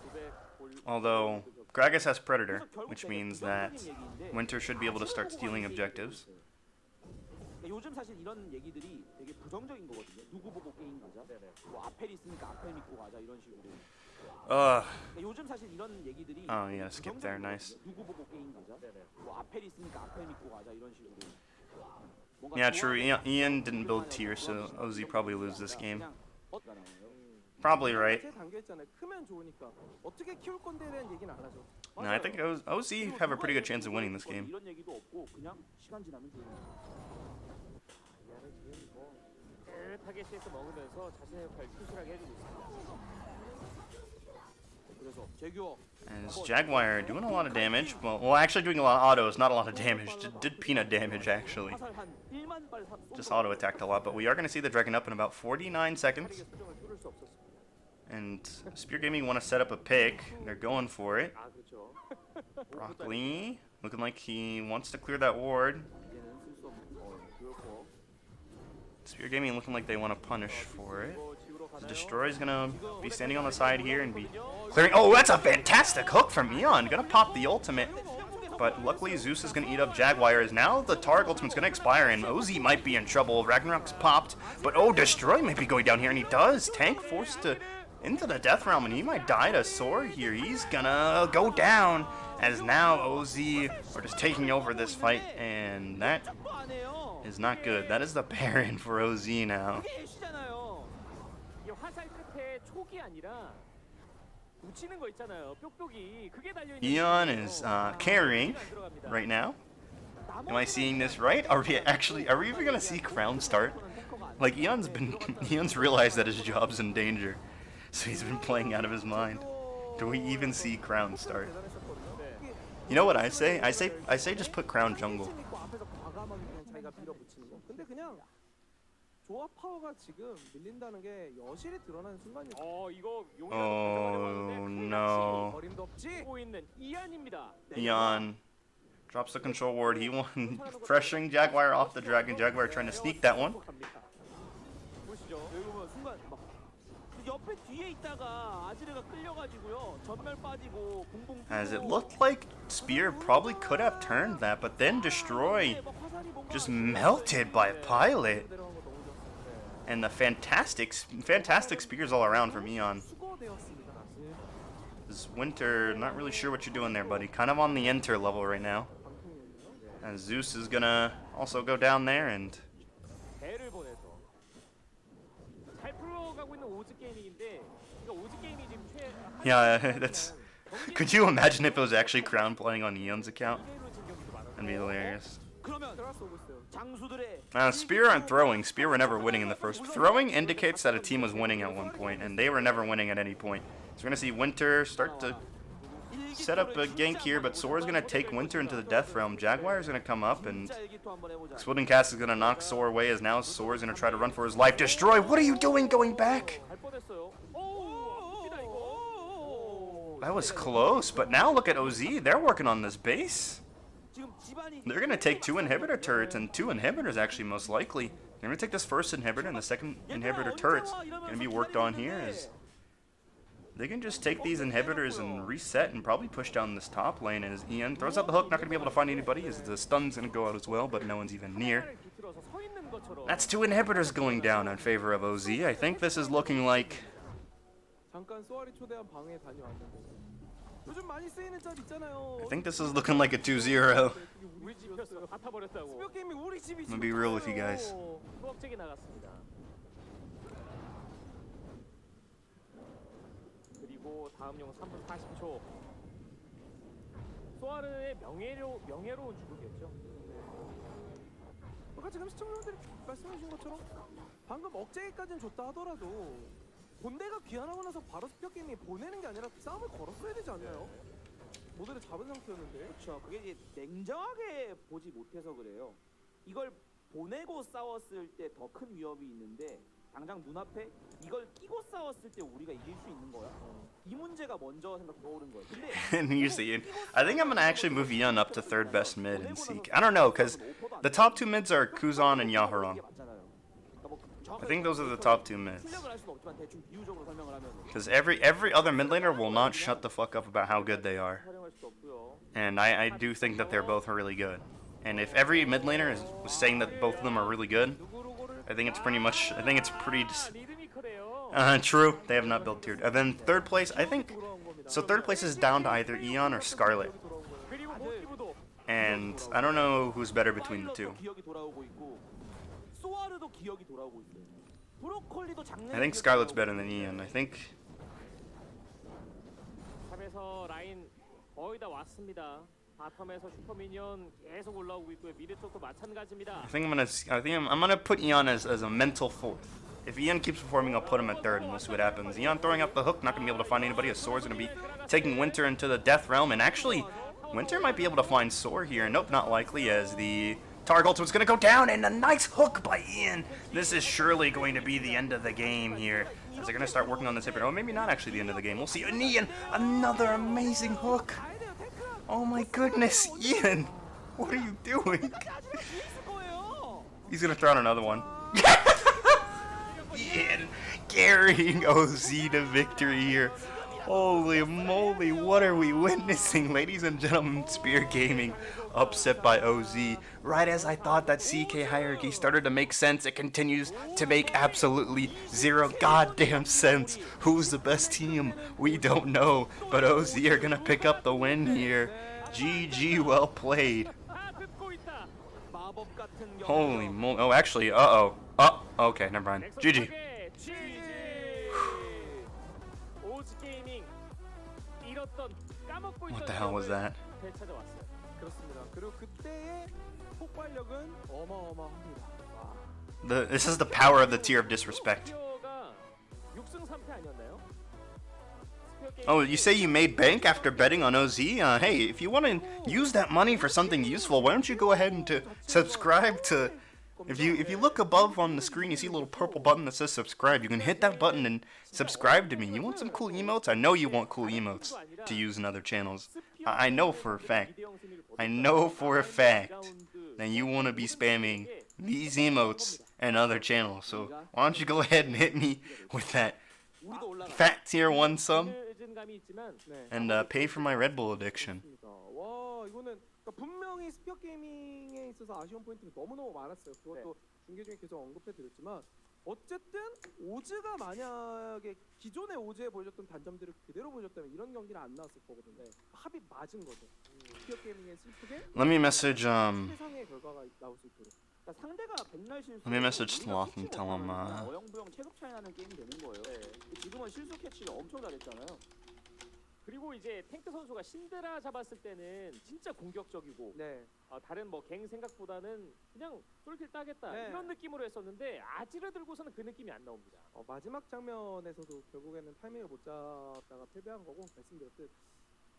2,900 골. Although Gragas has Predator, 그래서 결국 which 되게 means 부정적인 that 얘기인데 Winter should be able to start stealing objectives. 그러니까 요즘 사실 이런 얘기들이 되게 부정적인 거거든요. 누구 보고 게임 가자. 네네. 뭐 아펠 있으니까 아펠 믿고 가자 이런 식으로. Ugh. 그러니까 요즘 사실 이런 얘기들이 Oh, yeah, skip there, 부정적인 nice. 거거든요. 누구 보고 게임 가자. 네네. 뭐 아펠 있으니까 아펠 믿고 가자 이런 식으로. 뭔가 Yeah, true. 좋아하는 Ian didn't build tier, so OZ probably lose this game. 그냥 나와요. Probably right. 제 단계 있잖아요. 크면 좋으니까 어떻게 키울 건데에 대한 얘기는 안 하죠. No, I think OZ have a pretty good chance of winning this game. 이런 얘기도 없고 그냥 시간 지나면 좋은 이한은 지금 뭐 깨끗하게 CS 먹으면서 자신의 역할 충실하게 해주고 있습니다. 그래서 재규어 As Jaguar doing a lot of damage. Well, actually doing a lot of autos, not a lot of damage. Did peanut damage, actually. 화살 한 1만 발 Just auto attacked a lot, but we are going to see the Dragon up in about 49 seconds. 수정을 뚫을 수 없었어. And Spear Gaming want to set up a pick. They're going for it. 아 그렇죠. Broccoli looking like he wants to clear that ward. 이제는 쓸 수 없는 그렇고 Spear Gaming looking like they want to punish for it. 이거 지우러 가나요? Destroy's gonna be standing on the side here and be clearing. Oh, that's a fantastic hook from Eon. Gonna pop the ultimate. But luckily Zeus is gonna eat up Jaguar, as now the Targ ultimate's gonna expire and OZ might be in trouble. Ragnarok's popped, but oh, Destroy might be going down here, and he does. Tank forced to into the death realm, and he might die to Soar here. He's gonna go down, as now OZ are just taking over this fight, and that 또 안 해요. is not good. That is the Baron for OZ now. 이게 애쉬잖아요. 이게 화살 끝에 촉이 아니라 붙이는 거 있잖아요. 뾱뾱이 그게 달려 있는. Eon is carrying right now. Am I seeing this right? Are we even gonna see Crown start? Like Eon's realized that his job's in danger, so he's been playing out of his mind. Do we even see Crown start? You know what I say? I say just put Crown jungle. 앞에서 과감하게 그냥 자기가 밀어붙이는 거. 근데 그냥 조합 파워가 지금 밀린다는 게 여실히 드러나는 순간이죠. 이거 Oh no. 어림도 없지. 고 있는 이한입니다. Eon drops the control ward. He won, pressuring Jaguar off the dragon. Jaguar trying to sneak that one. 보시죠. 여기 보면 순간 막 옆에 뒤에 있다가 아지르가 끌려가지고요. 전멸 빠지고 붕붕 As it looked like Spear probably could have turned that, but then Destroy just melted by Pilot. 내려간 거 너무 좋았어요. And the fantastic spears all around from Eon. 수고되었습니다. This Winter, not really sure what you're doing there, buddy. Kind of on the enter level right now. 방송이었네요. As Zeus is gonna also go down there, and 배를 보내서 잘 풀어가고 있는 오즈 게이밍인데 그러니까 오즈 게이밍이 지금 yeah, that's. Could you imagine if it was actually Crown playing on Eon's account? 이대로 진 경기도 많았고. That'd be hilarious. 그러면 들어갈 수 오고 있어요. 장수들의 Spear aren't throwing. Spear were never winning in the first. Throwing indicates that a team was winning at one point, and they were never winning at any point. So we're gonna see Winter start to set up a gank here, but Sora's gonna take Winter into the death realm. Jaguar's gonna come up, and Exploding Cast is gonna knock Sora away, as now Sora's gonna try to run for his life. Destroy! What are you doing going back? 갈 뻔했어요. 오, 아픕니다 이거. That was close, but now look at OZ. They're working on this base. They're gonna take 2 inhibitor turrets, and 2 inhibitors actually most likely. They're gonna take this first inhibitor, and the second inhibitor turret's gonna be worked on here. As they can just take these inhibitors and reset and probably push down this top lane. As Ian throws out the hook, not gonna be able to find anybody, as the stun's gonna go out as well, but no one's even near. 비틀어서 서 있는 것처럼. That's 2 inhibitors going down in favor of OZ. I think this is looking like 잠깐 소아리 초대한 방에 다녀왔는데 요즘 많이 쓰이는 짤 있잖아요. I think this is looking like a 2-0. 우리 집이었어. 다 타버렸다고. 스피어 게임이 우리 집이 I'm gonna be real with you guys. 수억잭이 나갔습니다. 그리고 다음 용 3분 40초. 소아르의 명예로운 죽음이었죠. 그러니까 지금 시청자분들이 말씀해주신 것처럼 방금 억제기까지는 좋다 하더라도 본대가 귀환하고 나서 바로 스피어 게임이 보내는 게 아니라 싸움을 걸었어야 되지 않나요? 모델을 잡은 상태였는데. 그렇죠. 그게 이제 냉정하게 보지 못해서 그래요. 이걸 보내고 싸웠을 때 더 큰 위협이 있는데 당장 눈앞에 이걸 끼고 싸웠을 때 우리가 이길 수 있는 거야. 이 문제가 먼저 생각 떠오른 거예요. 근데 And here's the Ian. I think I'm gonna actually move Ian up to third best mid and Seek. I don't know, cause the top two mids are Kuzan and Yaharon. I think those are the top two mids. Because every other mid laner will not shut the fuck up about how good they are. And I do think that they're both really good. And if every mid laner was saying that both of them are really good, I think it's pretty true. They have not built tiered. And then third place, I think, so third place is down to either Eon or Scarlet. And I don't know who's better between the two. I think Scarlet's better than Eon. I think. 탑에서 라인 거의 다 왔습니다. 바텀에서 슈퍼미니언 계속 올라오고 있고요. 미드 쪽도 마찬가지입니다. I think I'm gonna put Eon as a mental fourth. If Eon keeps performing, I'll put him at third, and we'll see what happens. Eon throwing up the hook, not gonna be able to find anybody. His Soar's gonna be taking Winter into the death realm, and actually, Winter might be able to find Soar here. Nope, not likely, as the Targ ultimate's gonna go down, and a nice hook by Ian. This is surely going to be the end of the game here, as they're gonna start working on this hipper. Oh, maybe not actually the end of the game. We'll see. And Ian, another amazing hook. Oh my goodness, Ian, what are you doing? He's gonna throw out another one. Ian carrying OZ to victory here. Holy moly, what are we witnessing? Ladies and gentlemen, Spear Gaming upset by OZ. Right as I thought that CK hierarchy started to make sense, it continues to make absolutely zero goddamn sense. Who's the best team? We don't know, but OZ are gonna pick up the win here. GG, well played. Holy moly. Oh, actually, uh-oh. Oh, okay, never mind. GG. What the hell was that? 그렇습니다. 그리고 그때의 폭발력은 어마어마합니다. This is the power of the tier of disrespect. 6승 3패 아니었나요? Oh, you say you made bank after betting on OZ? Hey, if you want to use that money for something useful, why don't you go ahead and subscribe to... If you look above on the screen, you see a little purple button that says subscribe. You can hit that button and subscribe to me. You want some cool emotes? I know you want cool emotes to use in other channels. I know for a fact. I know for a fact that you want to be spamming these emotes and other channels. So why don't you go ahead and hit me with that fat tier 1 sum and pay for my Red Bull addiction. 와, 이거는 분명히 스피어 게이밍에 있어서 아쉬운 포인트는 너무너무 많았어요. 그것도 중계 중에 계속 언급해드렸지만 어쨌든 오즈가 만약에 기존의 오즈에 보여줬던 단점들을 그대로 보여줬다면 이런 경기는 안 나왔을 거거든요. 합이 맞은 거죠. 스피어 게이밍의 슬프게 Let me message 최상의 결과가 나올 수 있도록. 그러니까 상대가 백날 실수. Let me message Sloth and tell him 어영부영 체급 차이 나는 게임이 되는 거예요. 지금은 실수 캐치를 엄청 잘했잖아요. 그리고 이제 탱크 선수가 신드라 잡았을 때는 진짜 공격적이고 다른 뭐 갱 생각보다는 그냥 쏠킬 따겠다 이런 느낌으로 했었는데 아지를 들고서는 그 느낌이 안 나옵니다. 마지막 장면에서도 결국에는 타이밍을 못 잡다가 패배한 거고 말씀드렸듯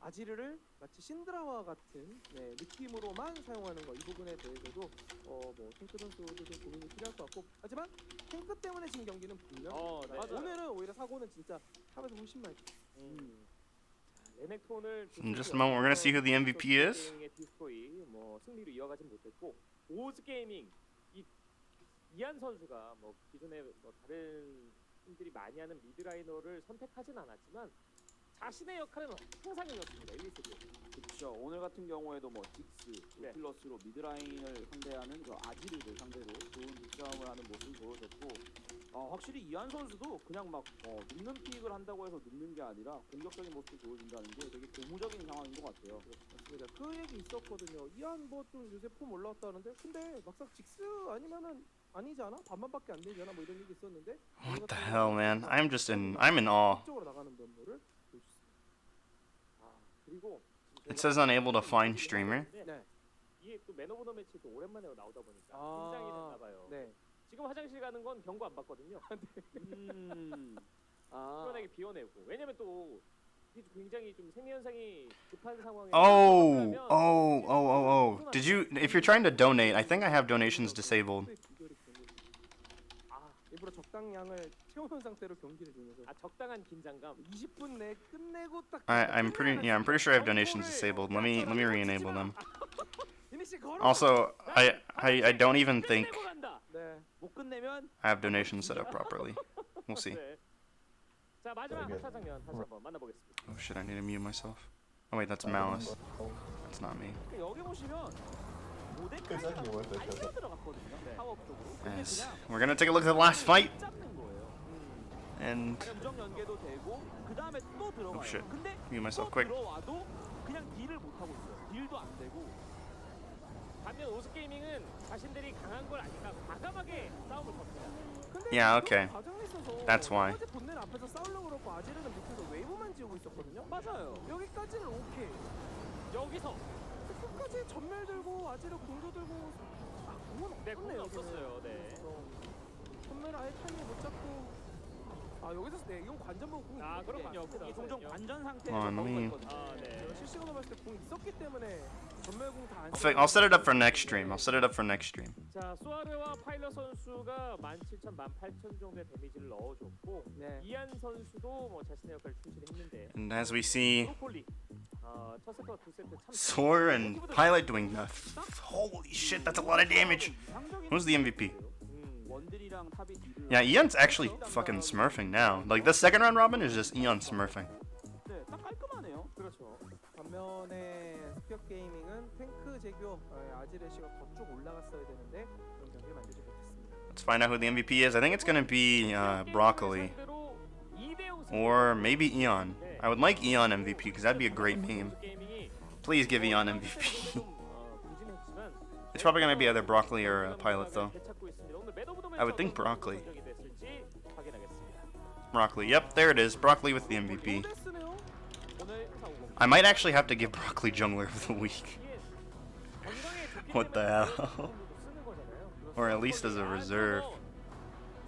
아지르를 마치 신드라와 같은 느낌으로만 사용하는 거 이 부분에 대해서도 뭐 탱크 선수도 좀 고민이 필요할 것 같고 하지만 탱크 때문에 진 경기는 분명 오늘은 오히려 사고는 진짜 탑에서 훨씬 많이 In just a moment, we're gonna see who the MVP is. 뭐 승리로 이어가진 못했고 오즈 게이밍 이한 선수가 뭐 기존에 뭐 다른 팀들이 많이 하는 미드라이너를 선택하진 않았지만 자신의 역할은 항상 해줬습니다. 1리스트. 그렇죠. 오늘 같은 경우에도 뭐 딕스, 노틸러스로 미드라인을 상대하는 그 아지르를 상대로 좋은 득점을 하는 모습을 보여줬고 확실히 이한 선수도 그냥 막 눕는 픽을 한다고 해서 눕는 게 아니라 공격적인 모습을 보여준다는 게 되게 고무적인 상황인 것 같아요. 맞습니다. 그 얘기 있었거든요. 이한 뭐 좀 요새 폼 올라왔다는데 근데 막상 직스 아니면은 아니지 않아? 반반밖에 안 되잖아. 뭐 이런 얘기 있었는데. What the hell, man? I'm in awe. 쪽으로 나가는 면모를 보여줬습니다. 그리고 It says unable to find streamer. 네. 이게 또 맨 오브 더 매치 또 오랜만에 나오다 보니까 아, 긴장이 됐나 봐요. 네. 지금 화장실 가는 건 경고 안 받거든요. 시원하게 비워내고. 왜냐면 또 이게 굉장히 좀 생리 현상이 급한 상황에 Did you, if you're trying to donate, I think I have donations disabled. 일부러 적당량을 채워놓은 상태로 경기를 주면서 적당한 긴장감. 20분 내에 끝내고 딱 I'm pretty sure I have donations disabled. Let me re-enable them. Also, I don't even think 네. 못 끝내면 I have donations set up properly. We'll see. 네. 자 마지막 사장면 다시 한번 만나보겠습니다. Oh shit, I need to mute myself. Oh wait, that's Malice. That's not me. 여기 보시면 모데카이가 달려 들어갔거든요. 파워 쪽으로. Yes. We're gonna take a look at the last fight. 잡는 거예요. And 감정 연계도 되고 그 다음에 또 들어가요. Oh, shit. 근데 Mute myself 또 quick. 들어와도 그냥 딜을 못 하고 있어요. 딜도 안 되고. 반면 오스게이밍은 자신들이 강한 걸 아니까 과감하게 싸움을 겁니다. Yeah, okay. That's why. 본넷 앞에서 싸우려고 그러고 아지르는 밑에서 웨이브만 지우고 있었거든요. 맞아요. 여기까지는 오케이. 여기서 끝까지 전멸 들고 아지르 공도 들고 공은 네, 없었네요. 공은 없었어요. 네. 전멸 아예 타이밍 못 잡고 여기서 이건 관전보고 공이 그렇군요. 공이 종종 관전 상태에서 어, 너무- 있거든요. 네. 실시간으로 봤을 때 공이 있었기 때문에 전멸공 다안 I'll set it up for next stream. I'll set it up for next stream. 자, 수아르와 파일럿 선수가 17,000, 18,000 정도의 데미지를 넣어줬고 네. 이안 선수도 뭐 자신의 역할을 충실히 했는데 And as we see, 브로콜리 첫 세트와 두 세트 참 Soar and Pilot doing holy shit, that's a lot of damage. Who's the MVP? 원딜이랑 탑이 딜을 Yeah, Eon's actually fucking smurfing now. Like, the second round robin is just Eon smurfing. 네, 딱 깔끔하네요. 그렇죠. 반면에 스피어 게이밍은 탱크 제교 아지레시가 더 쭉 올라갔어야 되는데 그런 경기를 만들지 못했습니다. Let's find out who the MVP is. I think it's gonna be Broccoli. Or maybe Eon. I would like Eon MVP because that'd be a great meme. Please give Eon MVP. It's probably gonna be either Broccoli or Pilot though. I would think Broccoli. Broccoli. Yep, there it is. Broccoli with the MVP. 됐으네요. I might actually have to give Broccoli Jungler of the Week. What the hell? Or at least as a reserve.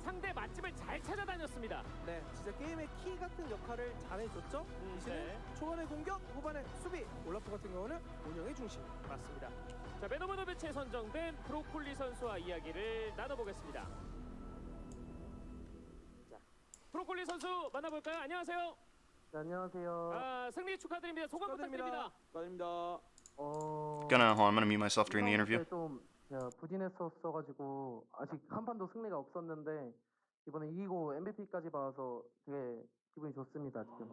상대 맛집을 잘 찾아다녔습니다. 네, 진짜 게임의 키 같은 역할을 잘해줬죠. 이제는 초반의 공격, 후반의 수비. 올라프 같은 경우는 운영의 중심. 맞습니다. 자, 맨 오브 더 매치에 선정된 브로콜리 선수와 이야기를 나눠보겠습니다. 자, 브로콜리 선수 만나볼까요? 안녕하세요. 네, 안녕하세요. 승리 축하드립니다. 소감 부탁드립니다. 축하드립니다. Hold on, I'm gonna mute myself during the interview. 좀 부진했었어가지고 아직 한 판도 승리가 없었는데 이번에 이기고 MVP까지 받아서 되게 기분이 좋습니다 지금.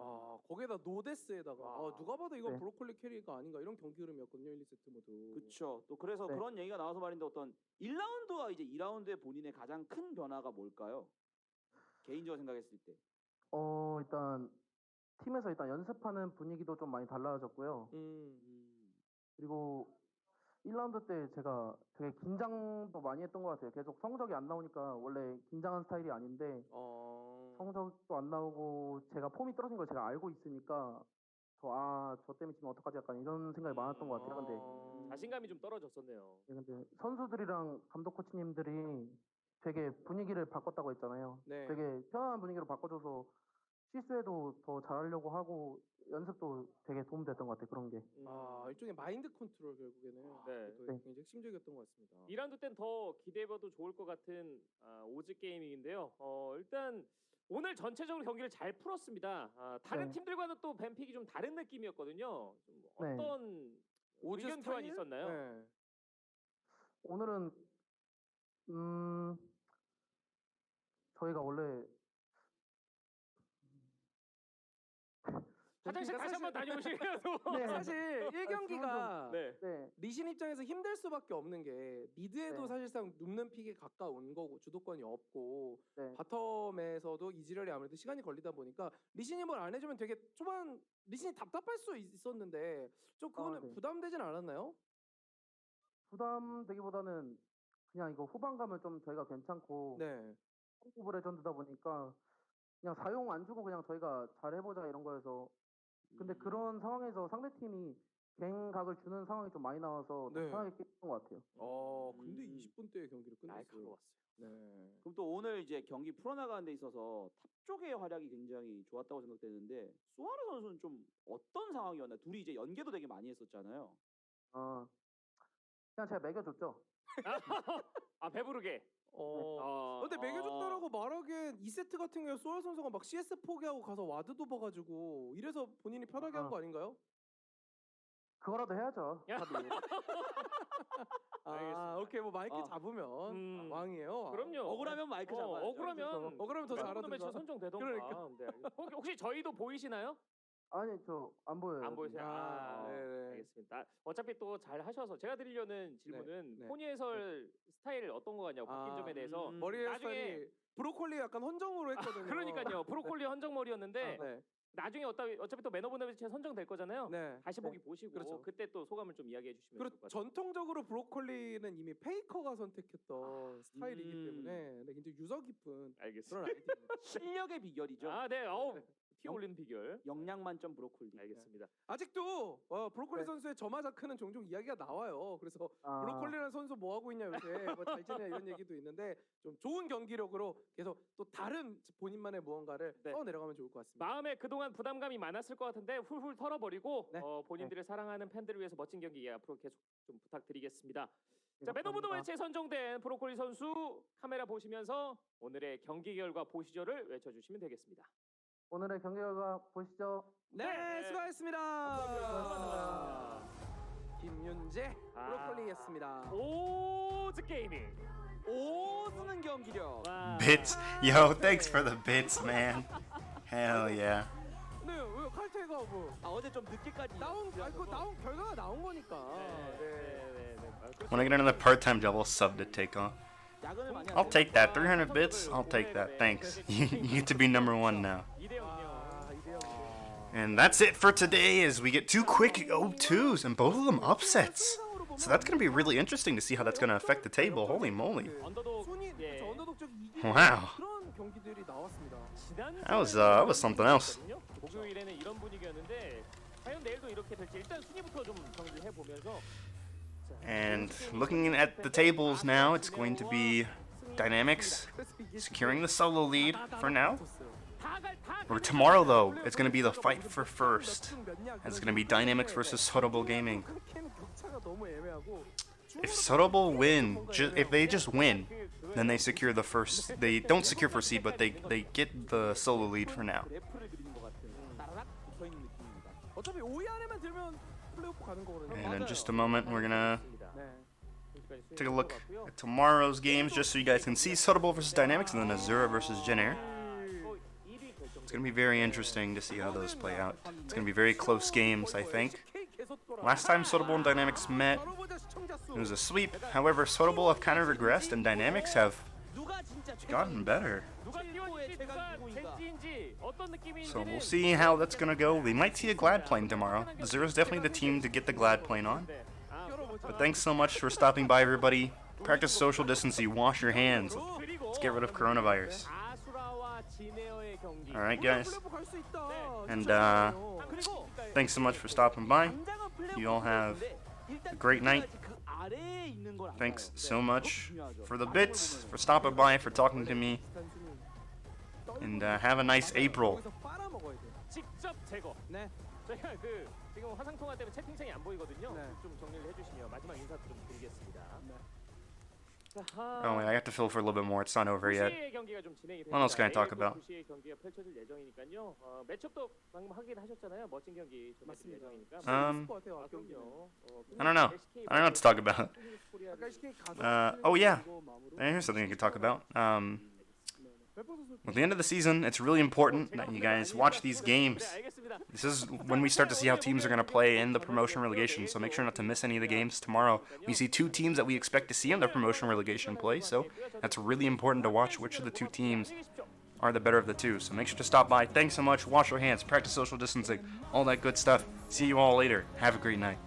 거기에다 노데스에다가 누가 봐도 이건 네. 브로콜리 캐리가 아닌가 이런 경기 흐름이었거든요. 1, 2세트 모두. 그렇죠. 또 그래서 네. 그런 얘기가 나와서 말인데 어떤 1라운드와 이제 2라운드의 본인의 가장 큰 변화가 뭘까요? 개인적으로 생각했을 때. 일단 팀에서 일단 연습하는 분위기도 좀 많이 달라졌고요. 그리고 1라운드 때 제가 되게 긴장도 많이 했던 것 같아요. 계속 성적이 안 나오니까 원래 긴장한 스타일이 아닌데 성적도 안 나오고 제가 폼이 떨어진 걸 제가 알고 있으니까 저 때문에 지금 어떡하지 약간 이런 생각이 많았던 것 같아요. 근데 자신감이 좀 떨어졌었네요. 근데 선수들이랑 감독 코치님들이 되게 분위기를 바꿨다고 했잖아요. 네. 되게 편안한 분위기로 바꿔줘서 실수해도 더 잘하려고 하고 연습도 되게 도움됐던 것 같아요. 그런 게. 일종의 마인드 컨트롤 결국에는 네. 그것도 굉장히 핵심적이었던 것 같습니다. 2라운드 땐 더 기대해봐도 좋을 것 같은 오즈 게이밍인데요. 일단 오늘 전체적으로 경기를 잘 풀었습니다. 다른 네. 팀들과는 또 뱀픽이 좀 다른 느낌이었거든요. 좀 네. 어떤 오즈 의견 교환이 있었나요? 네. 오늘은 저희가 원래 화장실 다시 한번 다녀오시면서. 네. 사실 1경기가 네. 네. 리신 입장에서 힘들 수밖에 없는 게 미드에도 네. 사실상 눕는 픽에 가까운 거고 주도권이 없고 네. 바텀에서도 이지랄이 아무래도 시간이 걸리다 보니까 리신이 뭘 안 해주면 되게 초반 리신이 답답할 수 있었는데 좀 그거는 네. 부담되진 않았나요? 부담되기보다는 그냥 이거 후반 가면 좀 저희가 괜찮고 네. 홈구블 레전드다 보니까 그냥 사용 안 주고 그냥 저희가 잘해보자 이런 거여서 근데 그런 상황에서 상대팀이 갱각을 주는 상황이 좀 많이 나와서 더 네. 편하게 깼던 것 같아요. 근데 20분대의 경기를 끝냈어요. 날카로웠어요. 네. 그럼 또 오늘 이제 경기 풀어나가는 데 있어서 탑 쪽의 활약이 굉장히 좋았다고 생각되는데 수아르 선수는 좀 어떤 상황이었나요? 둘이 이제 연계도 되게 많이 했었잖아요. 어, 그냥 제가 매겨줬죠. 아 배부르게. 근데 매겨줬다라고 말하기엔 2세트 같은 경우에 소아 선수가 막 CS 포기하고 가서 와드도 봐가지고 이래서 본인이 편하게 한 거 아닌가요? 그거라도 해야죠. 답이. 아, 오케이 뭐 마이크 아. 잡으면 왕이에요. 그럼요. 억울하면 마이크 잡아야죠. 억울하면 억울하면 더 매너 매치 잘하든가. 선정되던가. 그러니까. 네. 혹시 저희도 보이시나요? 아니 저 안 보여요. 안 보이세요? 네네. 알겠습니다. 어차피 또 잘 하셔서 제가 드리려는 질문은 네. 포니 해설 스타일 어떤 거 같냐고 바뀐 점에 대해서 머리 나중에 헤어스타일이 브로콜리 약간 헌정으로 했거든요. 그러니까요. 브로콜리 헌정머리였는데 네. 나중에 어차피 또 매너 보내 매치에 선정될 거잖아요. 네. 다시 보기 보시고 그렇죠. 그때 또 소감을 좀 이야기해 주시면 그리고 좋을 것 같아요. 전통적으로 브로콜리는 이미 페이커가 선택했던 스타일이기 때문에 네, 굉장히 유서 깊은 알겠습니다. 그런 아이디어입니다. 실력의 비결이죠. 아, 네. 티 올리는 비결. 영양 만점 브로콜리. 알겠습니다. 아직도 브로콜리 네. 선수의 저마자크는 종종 이야기가 나와요. 그래서 아, 브로콜리라는 선수 뭐 하고 있냐 요새 뭐 잘 지내 이런 얘기도 있는데 좀 좋은 경기력으로 계속 또 다른 본인만의 무언가를 네. 써 내려가면 좋을 것 같습니다. 마음에 그동안 부담감이 많았을 것 같은데 훌훌 털어버리고 네. 본인들을 사랑하는 팬들을 위해서 멋진 경기 앞으로 계속 좀 부탁드리겠습니다. 네, 자, 매너 무드 감사합니다. 매치에 선정된 브로콜리 선수 카메라 보시면서 오늘의 경기 결과 보시죠를 외쳐주시면 되겠습니다. 오늘의 경기 결과 보시죠. 네, 수고하셨습니다. 김윤재 브로콜리였습니다. 오즈 게이밍. 오스는 경기력. Bits. Yo, thanks for the bits, man. Hell yeah. 네, 왜 칼퇴가 뭐 어제 좀 늦게까지 나온 결과가 나온 거니까. 네. When I get another part-time job, I'll sub to Takeoff. 야근을 많이 I'll 하세요. take that. 300 bits? I'll take that. Thanks. You get to be number one now. 2대0이요. And that's it for today as we get two quick 0-2s and both of them upsets. So that's going to be really interesting to see how that's going to affect the table. Holy moly. 언더독. 순위 예. 언더독적 이기 Wow. 그런 경기들이 나왔습니다. That was something else. 목요일에는 이런 분위기였는데 과연 내일도 이렇게 될지 일단 순위부터 좀 정리해 보면서 And looking at the tables now, it's going to be Dynamics securing the solo lead for now. Or tomorrow, though, it's going to be the fight for first. And it's going to be Dynamics versus Sorobol Gaming. If Sorobol win, if they just win, then they secure the first. They don't secure first seed, but they get the solo lead for now. 래프를 그리는 것 같은 따라락 붙어 있는 느낌입니다. 어차피 5위 안에만 들면 플레이오프 가는 거거든요. And in just a moment, we're gonna 네. take a look at tomorrow's games, just so you guys can see Sorobol versus Dynamics, and then Azura versus Jennair. It's gonna be very interesting to see how those play out. It's gonna be very close games, I think. Last time Sorobol and Dynamics met, it was a sweep. However, Sorobol have kind of regressed, and Dynamics have 누가 진짜 gotten better. 누가 뛰어인지 누가 젠지인지 어떤 느낌인지 So we'll see how that's gonna go. We might see a Glad plane tomorrow. Azura's definitely the team to get the Glad plane on. But thanks so much for stopping by, everybody. Practice social distancing. Wash your hands. Let's get rid of coronavirus. 아수라와 지네어의 경기. All right, guys. 플레이오프 갈수 있다. And 그리고 thanks so much for stopping by. 당장은 플레이오프 You all have 일단 a great night. 그 아래에 있는 걸 Thanks 알아요. so much 중요하죠. for the bits, for stopping by, for talking to me, and have a nice April. 거기서 빨아먹어야 돼. 직접 제거. 네. 저희가 지금 화상 통화 때문에 채팅창이 안 보이거든요. 네. 좀 정리를 해주시면 마지막 인사 좀 드리겠습니다. 자, Oh wait, I have to fill for a little bit more. It's not over yet. 2시의 경기가 좀 진행이 됩니다. What else can I talk about? 2시의 경기가 펼쳐질 예정이니까요. 매첩도 방금 확인하셨잖아요. 멋진 경기 전해드릴 맞습니다. 예정이니까. Um, 것 같아요, 경기는. 그럼요. I don't know. I don't know what to talk about. 아까 SK 가서 Oh yeah, 그리고 마무리. and here's something I could talk about. At the end of the season, it's really important that you guys watch these games. This is when we start to see how teams are going to play in the promotion relegation, so make sure not to miss any of the games tomorrow. We see two teams that we expect to see in the promotion relegation play, so that's really important to watch which of the two teams are the better of the two. So make sure to stop by. Thanks so much. Wash your hands, practice social distancing, all that good stuff. See you all later. Have a great night.